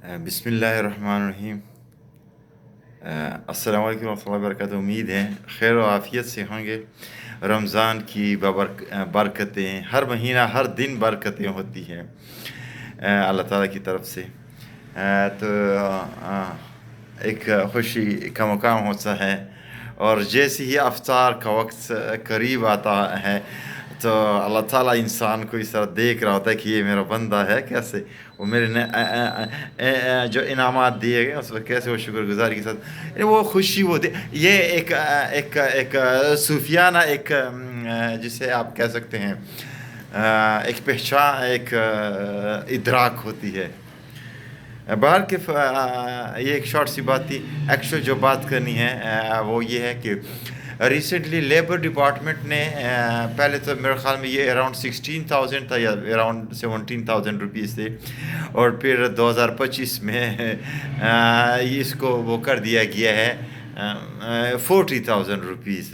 بسم اللہ الرحمن الرحیم۔ السلام علیکم ورحمۃ اللہ وبرکاتہ۔ امید ہے خیر و عافیت سے ہوں گے۔ رمضان کی برکتیں ہر مہینہ ہر دن برکتیں ہوتی ہیں اللہ تعالیٰ کی طرف سے۔ تو ایک خوشی کا مقام ہوتا ہے، اور جیسے ہی افطار کا وقت قریب آتا ہے تو اللہ تعالیٰ انسان کو اس طرح دیکھ رہا ہوتا ہے کہ یہ میرا بندہ ہے، کیسے وہ میرے جو انعامات دیے گئے اس پر کیسے وہ شکر گزاری کے ساتھ وہ خوشی وہ یہ ایک صوفیانہ ایک جسے آپ کہہ سکتے ہیں ایک پہچان، ایک ادراک ہوتی ہے۔ باہر کے یہ ایک شارٹ سی بات تھی۔ ایکچوئل جو بات کرنی ہے وہ یہ ہے کہ ریسنٹلی لیبر ڈپارٹمنٹ نے پہلے تو میرے خیال میں یہ اراؤنڈ 16,000 تھا یا اراؤنڈ 17,000 روپیز تھے، اور پھر 2025 میں اس کو وہ کر دیا گیا ہے 40,000 روپیز،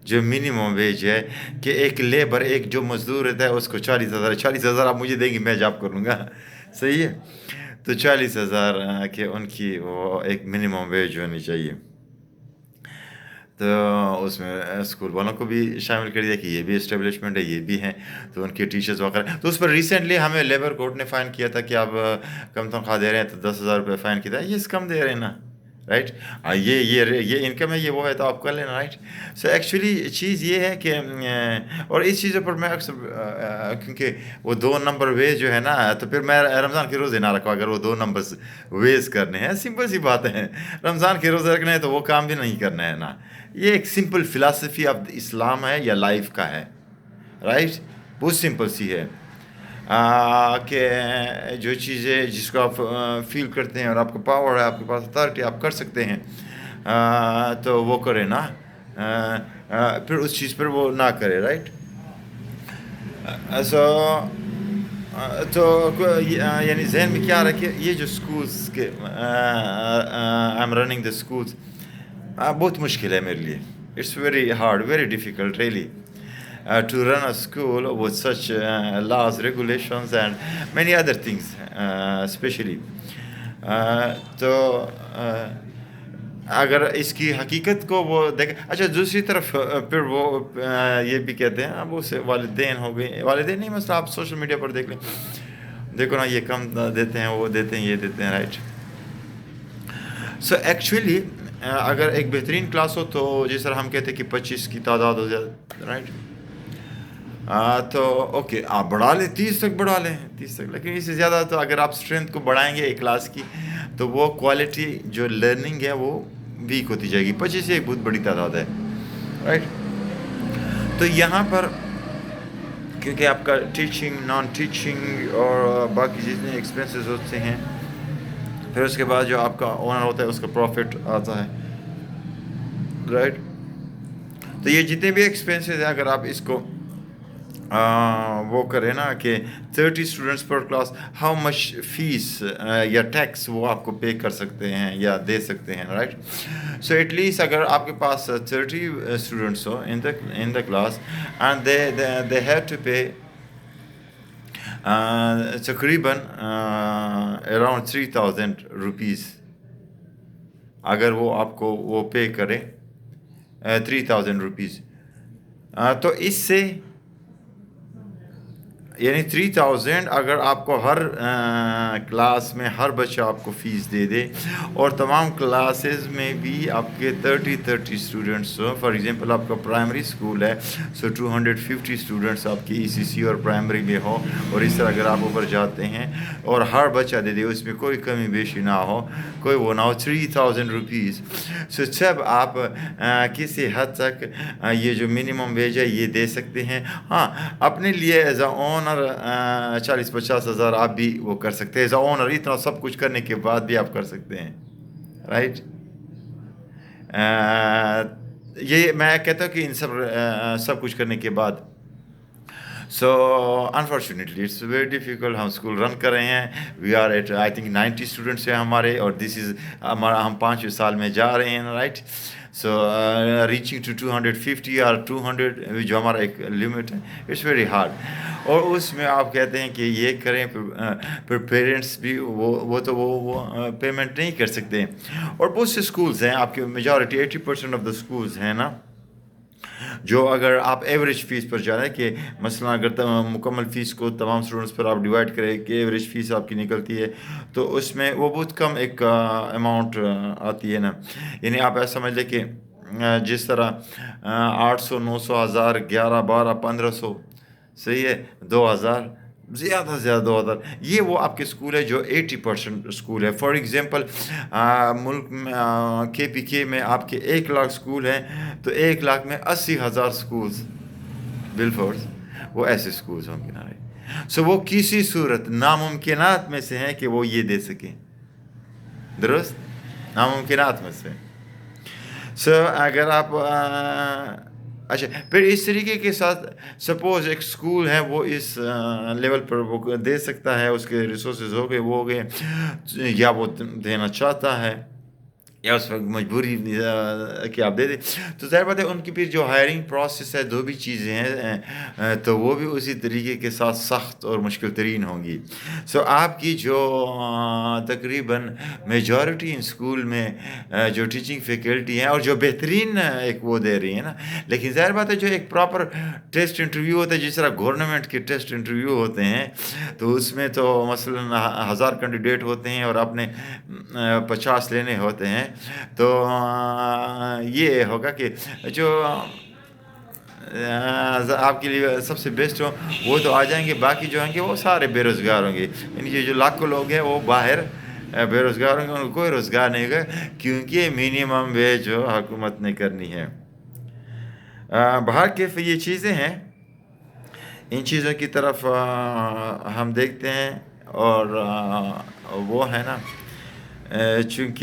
جو منیمم ویج ہے کہ ایک لیبر، ایک جو مزدور رہتا ہے اس کو 40,000 آپ مجھے دیں گے، میں جاب کروں گا، صحیح ہے؟ تو 40,000 کہ ان کی وہ ایک منیمم ویج ہونی چاہیے۔ تو اس میں اسکول والوں کو بھی شامل کر دیا کہ یہ بھی اسٹیبلشمنٹ ہے، یہ بھی ہیں، تو ان کے ٹیچرز وغیرہ۔ تو اس پر ریسنٹلی ہمیں لیبر کورٹ نے فائن کیا تھا کہ آپ کم تنخواہ دے رہے ہیں تو 10,000 روپے فائن کیا تھا۔ یہ کم دے رہے ہیں نا، رائٹ؟ یہ انکم ہے، یہ وہ ہے تو آپ کر لینا، رائٹ؟ سو ایکچولی چیز یہ ہے کہ اور اس چیزوں پر میں اکثر کیونکہ وہ 2 نمبر ویز جو ہے نا، تو پھر میں رمضان کے روزے نہ رکھوں اگر وہ 2 نمبر ویز کرنے ہیں۔ سمپل سی بات ہے، رمضان کے روزے رکھنے ہیں تو وہ کام بھی نہیں کرنا ہے نا۔ یہ ایک سمپل فلاسفی آف اسلام ہے یا لائف کا ہے، رائٹ؟ بہت سمپل سی ہے کہ جو چیزیں جس کو آپ فیل کرتے ہیں اور آپ کو پاور ہے، آپ کے پاس اتھارٹی، آپ کر سکتے ہیں تو وہ کریں نا، پھر اس چیز پر وہ نہ کرے، رائٹ؟ تو یعنی ذہن میں کیا رکھے، یہ جو اسکولس کے I am running the schools, بہت مشکل ہے میرے لیے۔ It's very hard, very difficult really to run a school with such laws, regulations and many other things especially تو اگر اس کی حقیقت کو وہ دیکھیں۔ اچھا دوسری طرف پھر وہ یہ بھی کہتے ہیں اب اسے والدین ہو گئے، والدین نہیں، مثلا آپ سوشل میڈیا پر دیکھ لیں، دیکھو نا یہ کم دیتے ہیں، وہ دیتے ہیں، یہ دیتے ہیں، رائٹ؟ سو ایکچولی اگر ایک بہترین کلاس ہو تو جس طرح ہم کہتے ہیں کہ 25 کی تعداد ہو جائے، رائٹ؟ تو اوکے آپ بڑھا لیں، 30 تک بڑھا لیں، 30 تک، لیکن اس سے زیادہ تو اگر آپ اسٹرینتھ کو بڑھائیں گے ایک کلاس کی تو وہ کوالٹی جو لرننگ ہے وہ ویک ہوتی جائے گی۔ 25 ایک بہت بڑی تعداد ہے، رائٹ؟ تو یہاں پر کیونکہ آپ کا ٹیچنگ، نان ٹیچنگ اور باقی جتنے ایکسپینسز ہوتے ہیں، پھر اس کے بعد جو آپ کا اونر ہوتا ہے اس کا پروفٹ آتا ہے، رائٹ؟ تو یہ جتنے بھی ایکسپینسز ہیں اگر آپ اس کو وہ کریں نا کہ 30 اسٹوڈنٹس پر کلاس، ہاؤ مچ فیس یا ٹیکس وہ آپ کو پے کر سکتے ہیں یا دے سکتے ہیں، رائٹ؟ سو ایٹ لیسٹ اگر آپ کے پاس 30 اسٹوڈنٹس ہو in the class and they have to pay تقریباً اراؤنڈ 3,000 روپیز، اگر وہ آپ کو وہ پے کرے 3,000 روپیز، تو اس سے یعنی 3,000 اگر آپ کو ہر کلاس میں ہر بچہ آپ کو فیس دے دے، اور تمام کلاسز میں بھی آپ کے 30 اسٹوڈنٹس ہو، فار ایگزامپل آپ کا پرائمری اسکول ہے سو 250 اسٹوڈنٹس آپ کی ECC اور پرائمری میں ہو، اور اس طرح اگر آپ اوپر جاتے ہیں اور ہر بچہ دے دے، اس میں کوئی کمی بیشی نہ ہو، کوئی وہ نہ ہو، 3,000 روپیز، سو جب آپ کسی حد تک یہ جو منیمم ویج ہے یہ دے سکتے ہیں۔ ہاں اپنے لیے ایز اے اونر 40-50 ہزار آپ بھی وہ کر سکتے ہیں، ایز اے اونر اتنا سب کچھ کرنے کے بعد بھی آپ کر سکتے ہیں، رائٹ؟ یہ میں کہتا ہوں کہ ان سب کچھ کرنے کے بعد so unfortunately it's very difficult. ہم اسکول رن کر رہے ہیں، we are at I think 90 students ہیں ہمارے، اور دس از ہمارا، ہم 5ویں سال میں جا رہے ہیں، رائٹ؟ سو ریچنگ ٹو 250 اور 200 جو ہمارا ایک لمٹ ہے، اٹس ویری ہارڈ. اور اس میں آپ کہتے ہیں کہ یہ کریں، پھر پیرنٹس بھی وہ پیمنٹ نہیں کر سکتے. اور بہت سے اسکولز ہیں آپ کے، میجورٹی 80% آف دا اسکولز ہیں نا، جو اگر آپ ایوریج فیس پر جا رہے ہیں کہ مثلا اگر مکمل فیس کو تمام اسٹوڈنٹس پر آپ ڈیوائڈ کریں کہ ایوریج فیس آپ کی نکلتی ہے، تو اس میں وہ بہت کم ایک اماؤنٹ آتی ہے نا. یعنی آپ ایسا سمجھ لیں کہ جس طرح 800 900 1000 11 12 1500، صحیح ہے، 2000، زیادہ سے زیادہ 2000، یہ وہ آپ کے اسکول ہے جو 80% اسکول ہے. فار ایگزامپل ملک میں KPK میں آپ کے 1 لاکھ اسکول ہیں، تو 1 لاکھ میں 80,000 اسکولز بالفرض وہ ایسے اسکولز ہوں گے نا. سو وہ کسی صورت ناممکنات میں سے ہیں کہ وہ یہ دے سکیں، درست، ناممکنات میں سے. سو اگر آپ اچھا، پھر اس طریقے کے ساتھ سپوز ایک اسکول ہے وہ اس لیول پر وہ دے سکتا ہے، اس کے ریسورسز ہو گئے، وہ ہو گئے، یا وہ دینا چاہتا ہے، یا اس وقت مجبوری کہ آپ دے دیں، تو ظاہر بات ہے ان کی پھر جو ہائرنگ پروسیس ہے، دو بھی چیزیں ہیں، تو وہ بھی اسی طریقے کے ساتھ سخت اور مشکل ترین ہوں گی. سو آپ کی جو تقریباً میجورٹی اسکول میں جو ٹیچنگ فیکلٹی ہیں اور جو بہترین ایک وہ دے رہی ہیں نا، لیکن ظاہر بات ہے جو ایک پراپر ٹیسٹ انٹرویو ہوتا ہے، جس طرح گورنمنٹ کے ٹیسٹ انٹرویو ہوتے ہیں، تو اس میں تو مثلاً 1000 کینڈیڈیٹ ہوتے ہیں اور اپنے 50 لینے ہوتے ہیں. تو یہ ہوگا کہ جو آپ کے لیے سب سے بیسٹ ہو وہ تو آ جائیں گے، باقی جو ہیں گے وہ سارے بے روزگار ہوں گے. یعنی یہ جو لاکھوں لوگ ہیں وہ باہر بے روزگار ہوں گے، ان کو کوئی روزگار نہیں ہوگا، کیونکہ منیمم ویج جو حکومت نے کرنی ہے. باہر کے یہ چیزیں ہیں، ان چیزوں کی طرف ہم دیکھتے ہیں. اور وہ ہے نا، چونکہ